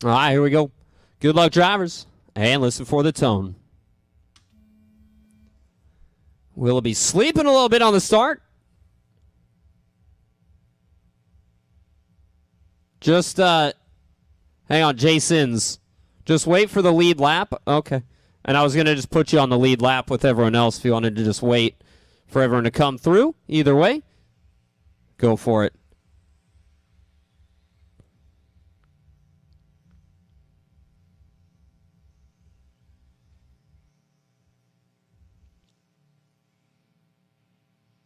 All right, here we go. Good luck, drivers, and listen for the tone. Williby sleeping a little bit on the start. Just, hang on, Jason's. Just wait for the lead lap. Okay. And I was going to just put you on the lead lap with everyone else if you wanted to just wait for everyone to come through. Either way, go for it.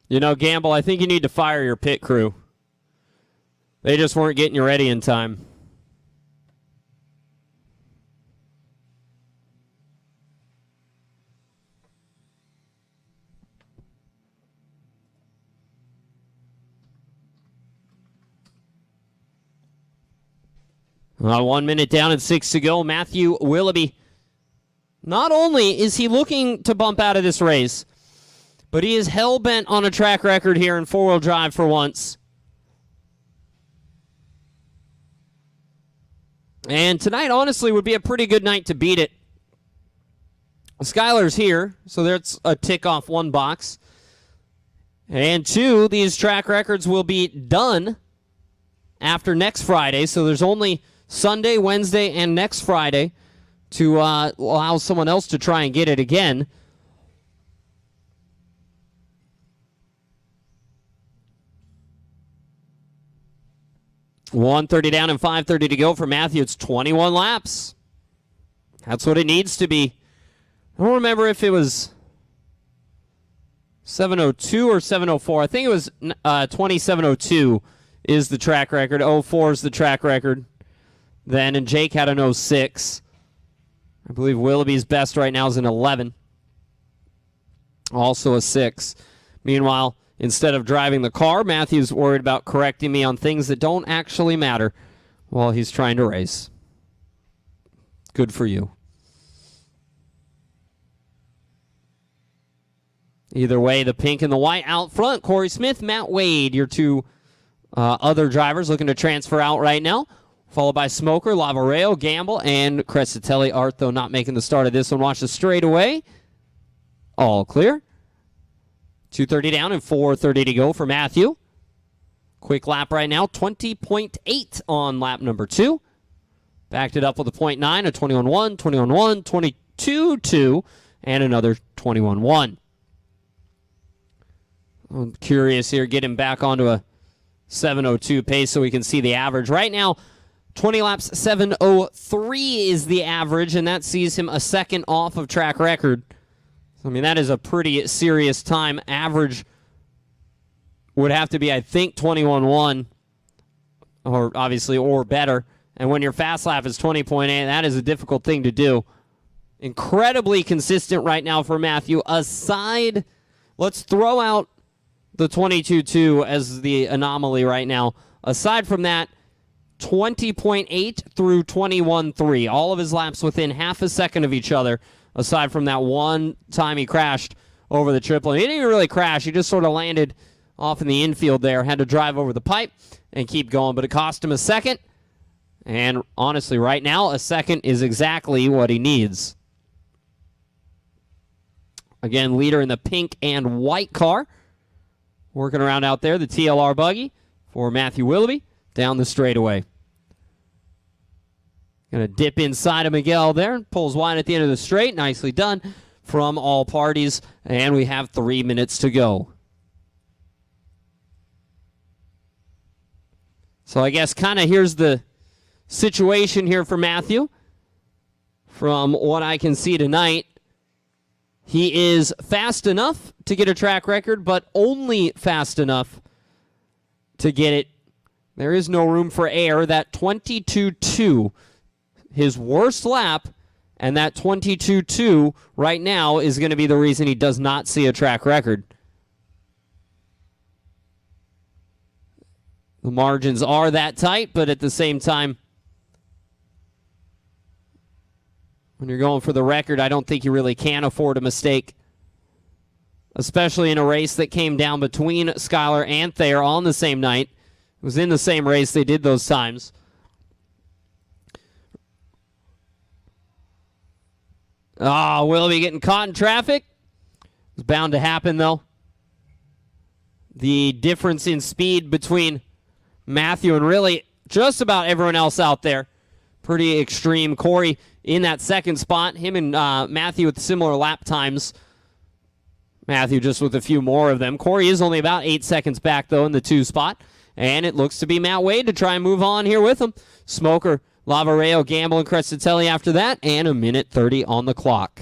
You know, Gamble, I think you need to fire your pit crew. They just weren't getting you ready in time. Well, 1 minute down and 6 to go. Matthew Williby. Not only is he looking to bump out of this race, but he is hell-bent on a track record here in four-wheel drive for once. And tonight, honestly, would be a pretty good night to beat it. Skylar's here, so that's a tick off one box. And two, these track records will be done after next Friday, so there's only Sunday, Wednesday, and next Friday to allow someone else to try and get it again. $130 down and $530 to go for Matthew. It's 21 laps. That's what it needs to be. I don't remember if it was 7:02 or 7:04. I think it was 27:02 is the track record. 04 is the track record. Then, and Jake had an 06. I believe Willoughby's best right now is an 11. Also a 6. Meanwhile, instead of driving the car, Matthew's worried about correcting me on things that don't actually matter while he's trying to race. Good for you. Either way, the pink and the white out front. Cory Smith, Matt Wade, your two other drivers looking to transfer out right now. Followed by Smoker, Lavarello, Gamble, and Crescitelli. Art, though, not making the start of this one. Watch the straightaway. All clear. 2:30 down and 4:30 to go for Matthew. Quick lap right now, 20.8 on lap number 2. Backed it up with a 0.9, a 21.1, 21.1, 22.2, and another 21.1. I'm curious here, get him back onto a 7:02 pace so we can see the average. Right now, 20 laps, 7:03 is the average, and that sees him a second off of track record. I mean, that is a pretty serious time. Average would have to be, I think, 21.1, or obviously, or better. And when your fast lap is 20.8, that is a difficult thing to do. Incredibly consistent right now for Matthew. Aside, let's throw out the 22.2 as the anomaly right now. Aside from that, 20.8 through 21.3. All of his laps within half a second of each other. Aside from that one time he crashed over the triple. He didn't even really crash. He just sort of landed off in the infield there. Had to drive over the pipe and keep going. But it cost him a second. And honestly, right now, a second is exactly what he needs. Again, leader in the pink and white car. Working around out there, the TLR buggy for Matthew Williby down the straightaway. Going to dip inside of Miguel there. Pulls wide at the end of the straight. Nicely done from all parties. And we have 3 minutes to go. So I guess kind of here's the situation here for Matthew. From what I can see tonight, he is fast enough to get a track record, but only fast enough to get it. There is no room for error. That 22.2, his worst lap, and that 22.2 right now is going to be the reason he does not see a track record. The margins are that tight, but at the same time, when you're going for the record, I don't think you really can afford a mistake, especially in a race that came down between Skylar and Thayer on the same night. It was in the same race. They did those times. Williby getting caught in traffic. It's bound to happen, though. The difference in speed between Matthew and really just about everyone else out there, pretty extreme. Cory in that second spot. Him and Matthew with similar lap times. Matthew just with a few more of them. Cory is only about 8 seconds back, though, in the 2 spot. And it looks to be Matt Wade to try and move on here with him. Smoker, Lavarello, Gamble, and Crescitelli after that. And 1:30 on the clock.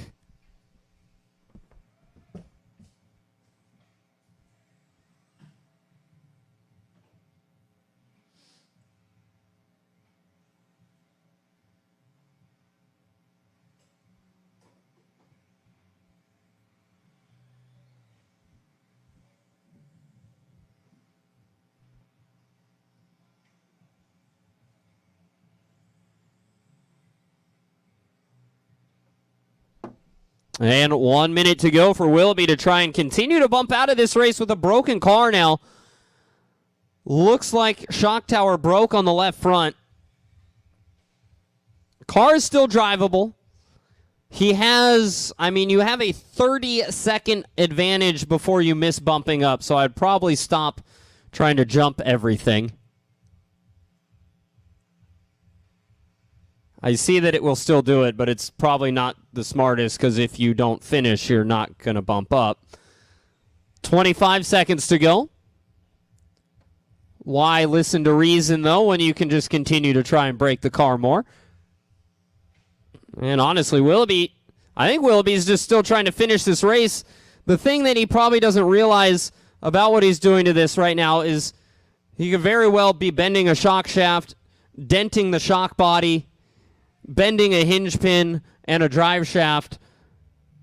And 1 minute to go for Williby to try and continue to bump out of this race with a broken car now. Looks like shock tower broke on the left front. Car is still drivable. He has, you have a 30-second advantage before you miss bumping up, so I'd probably stop trying to jump everything. I see that it will still do it, but it's probably not the smartest because if you don't finish, you're not going to bump up. 25 seconds to go. Why listen to reason, though, when you can just continue to try and break the car more? And honestly, I think Willoughby's just still trying to finish this race. The thing that he probably doesn't realize about what he's doing to this right now is he could very well be bending a shock shaft, denting the shock body, bending a hinge pin and a drive shaft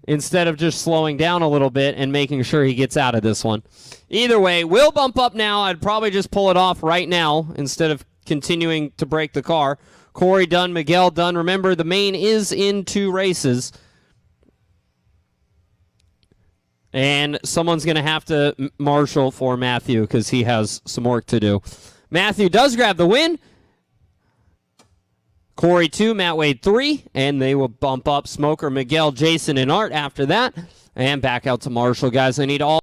instead of just slowing down a little bit and making sure he gets out of this one. Either way, we'll bump up now. I'd probably just pull it off right now instead of continuing to break the car. Cory done, Miguel done. Remember, the main is in 2 races. And someone's going to have to marshal for Matthew because he has some work to do. Matthew does grab the win. Cory 2, Matt Wade 3, and they will bump up Smoker, Miguel, Jason, and Art after that. And back out to Marshall, guys. I need all